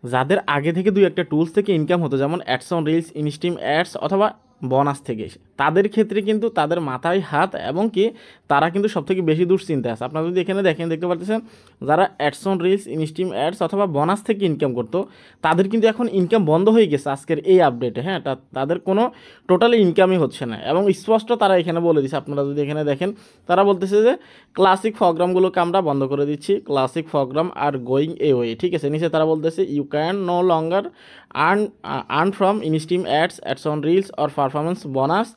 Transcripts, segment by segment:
যাদের আগে থেকে দুই একটা টুলস থেকে ইনকাম হতো, যেমন ads on reels, instream ads অথবা বোনাস থেকে, তাদের ক্ষেত্রে কিন্তু তাদের মাথায় হাত এবং কি তারা কিন্তু সবথেকে বেশি দুশ্চিন্তা আছে। আপনারা যদি এখানে দেখেন, দেখতে পাচ্ছেন যারা ads on reels, instream ads অথবা বোনাস থেকে ইনকাম করতো, তাদের কিন্তু এখন ইনকাম বন্ধ হয়ে গেছে আজকের এই আপডেটে। হ্যাঁ, তাদের কোনো টোটালি ইনকামই হচ্ছে না এবং স্পষ্ট তারা এখানে বলে দিচ্ছে। আপনারা যদি এখানে দেখেন, তারা বলতেছে যে ক্লাসিক প্রোগ্রামগুলোকে আমরা বন্ধ করে দিচ্ছি, classic program are going a way. ঠিক আছে, নিচে তারা বলতেছে you can no longer earn from instream ads, ads on reels or performance bonus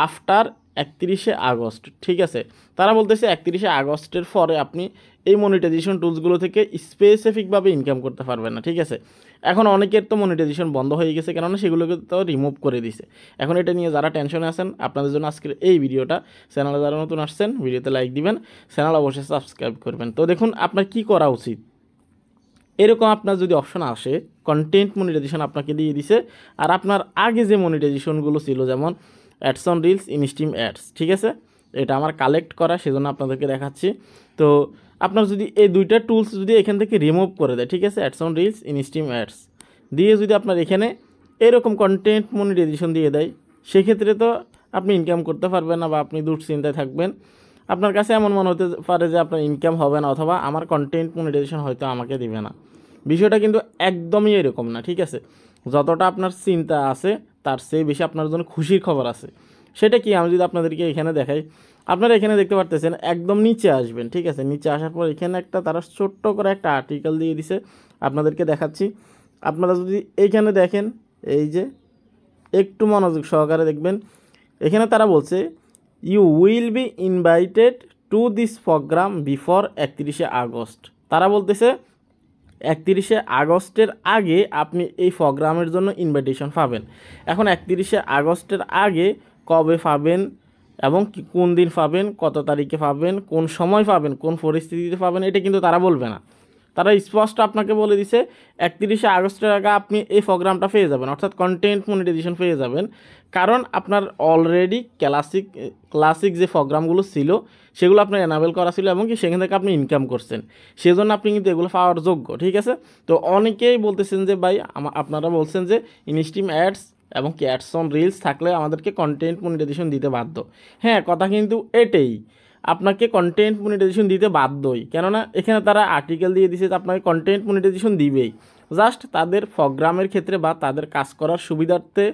after 31শে আগস্ট। ঠিক আছে, তারা বলতেছে 31শে আগস্টের পরে আপনি এই মনিটাইজেশন টুলসগুলো থেকে স্পেসিফিকভাবে ইনকাম করতে পারবেন না। ঠিক আছে, এখন অনেকের তো মনিটাইজেশন বন্ধ হয়ে গেছে, কেননা সেগুলোকে তো রিমুভ করে দিছে। এখন এটা নিয়ে যারা টেনশনে আছেন, আপনাদের জন্য আজকের এই ভিডিওটা। চ্যানেলে যারা নতুন আসছেন, ভিডিওতে লাইক দিবেন, চ্যানেল অবশ্যই সাবস্ক্রাইব করবেন। তো দেখুন আপনার কি করা উচিত। এরকম আপনার যদি অপশন আসে, কন্টেন্ট মনিটাইজেশন আপনাকে দিয়ে দিছে, আর আপনার আগে যে মনিটাইজেশনগুলো ছিল, যেমন ads on reels, instream ads, ঠিক আছে, এটা আমার কালেক্ট করা, সেজন্য আপনাদেরকে দেখাচ্ছি। তো আপনার যদি এই দুইটা টুলস যদি এখান থেকে রিমুভ করে দেয়, ঠিক আছে, ads on reels, instream ads দিয়ে যদি আপনার এখানে এরকম কন্টেন্ট মনিটাইজেশন দিয়ে দেয়, সেক্ষেত্রে তো আপনি ইনকাম করতে পারবেন না বা আপনি দুশ্চিন্তায় থাকবেন। আপনার কাছে এমন মনে হতে পারে যে আপনার ইনকাম হবে না, অথবা আমার কন্টেন্ট মনিটাইজেশন হয়তো আমাকে দিবে না। বিষয়টা কিন্তু একদমই এরকম না। ঠিক আছে, যতটা আপনার চিন্তা আছে তার চেয়ে বেশি আপনার জন্য খুশির খবর আছে। সেটা কি, আমি যদি আপনাদেরকে এখানে দেখাই, আপনারা এখানে দেখতে পারতেছেন, একদম নিচে আসবেন। ঠিক আছে, নিচে আসার পর এখানে একটা তারা ছোট্ট করে একটা আর্টিকেল দিয়ে দিছে, আপনাদেরকে দেখাচ্ছি। আপনারা যদি এইখানে দেখেন, এই যে একটু মনোযোগ সহকারে দেখবেন, এখানে তারা বলছে you will be invited to this program before 31শে আগস্ট। তারা বলতেছে 31শে আগস্টের আগে আপনি এই প্রোগ্রামের জন্য ইনভাইটেশন পাবেন। এখন 31শে আগস্টের আগে কবে পাবেন এবং কোন দিন পাবেন, কত তারিখে পাবেন, কোন সময় পাবেন, কোন পরিস্থিতিতে পাবেন, এটা কিন্তু তারা বলবে না। তারা স্পষ্ট আপনাকে বলে দিছে 31শে আগস্টের আগে আপনি এই প্রোগ্রামটা পেয়ে যাবেন, অর্থাৎ কন্টেন্ট মনিটাইজেশন পেয়ে যাবেন। কারণ আপনার অলরেডি ক্লাসিক যে প্রোগ্রামগুলো ছিল সেগুলো আপনার এনাবেল করা ছিল এবং কি সেখান থেকে আপনি ইনকাম করছেন, সেজন্য আপনি কিন্তু এগুলো পাওয়ার যোগ্য। ঠিক আছে, তো অনেকেই বলতেছেন যে ভাই আপনারা বলছেন যে ইনস্ট্রিম অ্যাডস এবং কি অ্যাডস অন রিলস থাকলে আমাদেরকে কন্টেন্ট মনিটাইজেশন দিতে বাধ্য। হ্যাঁ, কথা কিন্তু এটাই, আপনাকে কন্টেন্ট মনিটাইজেশন দিতে বাধ্যই, কেননা এখানে তারা আর্টিকেল দিয়ে দিছে যে আপনাকে কন্টেন্ট মনিটাইজেশন দিবেই। জাস্ট তাদের প্রোগ্রামের ক্ষেত্রে বা তাদের কাজ করার সুবিধার্থে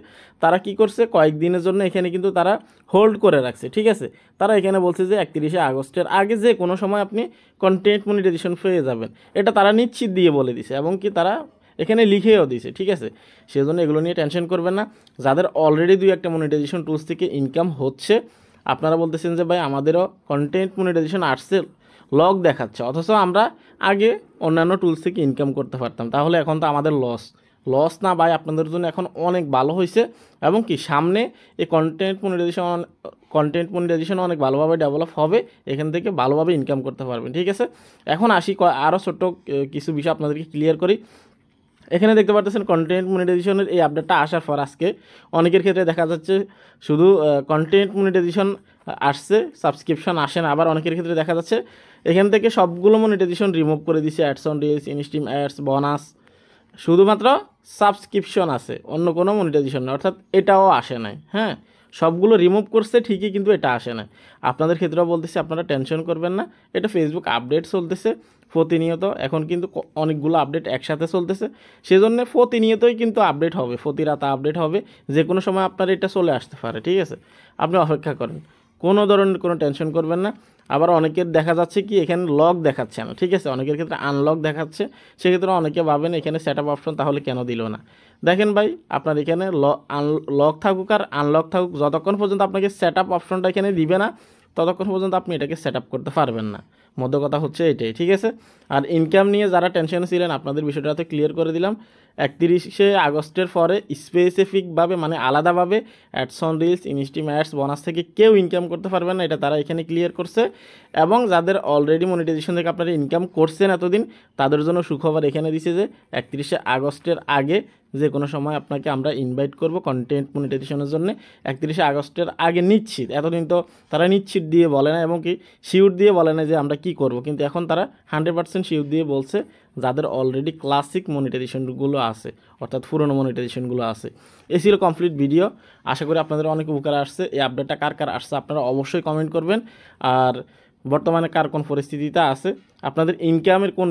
তারা কি করছে, কয়েকদিনের জন্য এখানে কিন্তু তারা হোল্ড করে রাখছে। ঠিক আছে, তারা এখানে বলছে যে 31শে আগস্টের আগে যে কোনো সময় আপনি কন্টেন্ট মনিটাইজেশন পেয়ে যাবেন, এটা তারা নিশ্চিত দিয়ে বলে দিছে এবং কি তারা এখানে লিখেও দিছে। ঠিক আছে, সেজন্য এগুলো নিয়ে টেনশন করবেন না। যাদের অলরেডি দুই একটা মনিটাইজেশন টুলস থেকে ইনকাম হচ্ছে, আপনারা বলতেছেন যে ভাই আমাদেরও কন্টেন্ট মনিটাইজেশন আসছে, লগ দেখাচ্ছে, অথচ আমরা আগে অন্যান্য টুলস থেকে ইনকাম করতে পারতাম, তাহলে এখন তো আমাদের লস না ভাই, আপনাদের জন্য এখন অনেক ভালো হয়েছে। এবং কি সামনে এই কন্টেন্ট মনিটাইজেশন অনেক ভালোভাবে ডেভেলপ হবে, এখান থেকে ভালোভাবে ইনকাম করতে পারবেন। ঠিক আছে, এখন আসি আরও ছোট্ট কিছু বিষয় আপনাদেরকে ক্লিয়ার করি। এখানে দেখতে পাচ্ছেন কন্টেন্ট মনিটাইজেশনের এই আপডেটটা আসার পর আজকে অনেকের ক্ষেত্রে দেখা যাচ্ছে শুধু কন্টেন্ট মনিটাইজেশন আসছে, সাবস্ক্রিপশন আসে না। আবার অনেকের ক্ষেত্রে দেখা যাচ্ছে এখান থেকে সবগুলো মনিটাইজেশন রিমুভ করে দিছে, ads on reels, instream ads, bonus, শুধুমাত্র সাবস্ক্রিপশন আছে, অন্য কোনো মনিটাইজেশন না, অর্থাৎ এটাও আসে নাই। হ্যাঁ, সবগুলো রিমুভ করছে ঠিকই, কিন্তু এটা আসে না। আপনাদের ক্ষেত্রেও বলতেছি, আপনারা টেনশন করবেন না, এটা ফেসবুক আপডেট চলতেছে প্রতিনিয়ত, এখন কিন্তু অনেকগুলো আপডেট একসাথে চলতেছে, সেজন্য প্রতিনিয়তই কিন্তু আপডেট হবে, প্রতি রাতে আপডেট হবে, যে কোনো সময় আপনার এটা চলে আসতে পারে। ঠিক আছে, আপনি অপেক্ষা করেন, কোনো ধরনের কোনো টেনশন করবেন না। আবার অনেকের দেখা যাচ্ছে কি এখানে লক দেখাচ্ছে না। ঠিক আছে, অনেকের ক্ষেত্রে আনলক দেখাচ্ছে, সেক্ষেত্রে অনেকে ভাবেন এখানে সেট আপ অপশন তাহলে কেন দিল না। দেখেন ভাই, আপনার এখানে লক থাকুক আর আনলক থাকুক, যতক্ষণ পর্যন্ত আপনাকে সেট আপ অপশনটা এখানে দিবে না, ততক্ষণ পর্যন্ত আপনি এটাকে সেট আপ করতে পারবেন না। মধ্য কথা হচ্ছে এটাই। ঠিক আছে, আর ইনকাম নিয়ে যারা টেনশনে ছিলেন, আপনাদের বিষয়টা তো ক্লিয়ার করে দিলাম। 31শে আগস্টের পরে স্পেসিফিকভাবে মানে আলাদাভাবে ads on reels, instream ads, bonus থেকে কেউ ইনকাম করতে পারবেন না, এটা তারা এখানে ক্লিয়ার করছে। এবং যাদের অলরেডি মনিটাইজেশন থেকে আপনারা ইনকাম করছেন এতদিন, তাদের জন্য সুখবর এখানে দিছে যে 31শে আগস্টের আগে যে কোনো সময় আপনাকে আমরা ইনভাইট করব কন্টেন্ট মনিটাইজেশনের জন্য 31 আগস্টের আগে নিশ্চিত। এতদিন তো তারা নিশ্চিত দিয়ে বলে না এবং কি শিওর দিয়ে বলে না যে আমরা কি করব, কিন্তু এখন তারা 100% শিওর দিয়ে বলছে যাদের অলরেডি ক্লাসিক মনিটাইজেশনগুলো আছে, অর্থাৎ পুরনো মনিটাইজেশনগুলো আছে। এই ছিল কমপ্লিট ভিডিও। আশা করি আপনাদের অনেক উপকার আসছে। এই আপডেটটা কার কার আসছে আপনারা অবশ্যই কমেন্ট করবেন। আর বর্তমানে কার কোন পরিস্থিতিতে আছে, আপনাদের ইনকামের কোন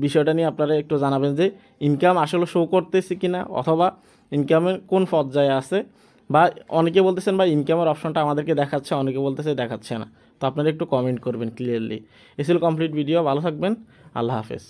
বিষয়টা নিয়ে আপনারা একটু জানাবেন যে ইনকাম আসলে শো করতেছে কিনা, অথবা ইনকামের কোন পর্যায়ে আছে, বা অনেকে বলতেছেন বা ইনকামের অপশনটা আমাদেরকে দেখাচ্ছে, অনেকে বলতেছে দেখাচ্ছে না। তো আপনারা একটু কমেন্ট করবেন ক্লিয়ারলি। এই ছিল কমপ্লিট ভিডিও। ভালো থাকবেন। আল্লাহ হাফেজ।